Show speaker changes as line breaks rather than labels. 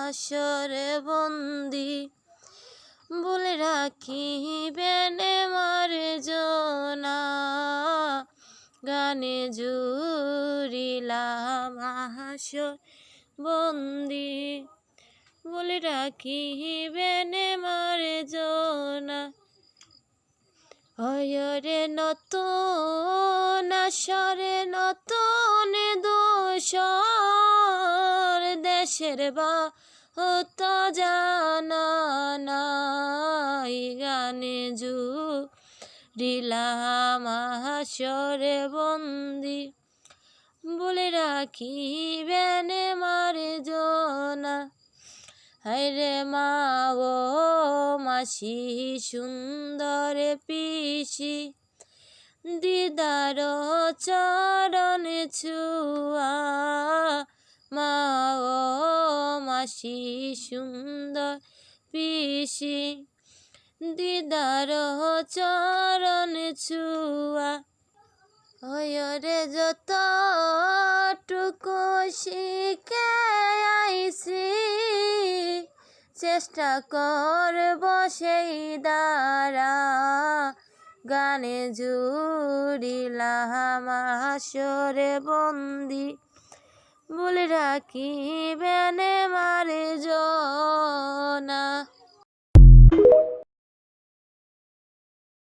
হাসরে বন্দি বলে রাখিবেন আমার জনা গানে জুড়িলাম হাসর বন্দি বলে রাখিবেন আমার জনা হয়রে নতুন আসরে নতুন দোসর দেশের বা হতো জানা নাই গানে জুড়িলাম হাসরে বন্দি বলে রাখিবেন আমার জনা হায়রে মা ও মাসি সুন্দর পিসি দিদার চরণ ছুয়া মা ও মাসি সুন্দর পিসি দিদার চরণ ছুয়া হয়রে যতটুকু শিখে আইছি চেষ্টা করব সেই দ্বারা গানে জুড়িলাম হাসরে বন্দি বলে রাখিবেন আমার জনা।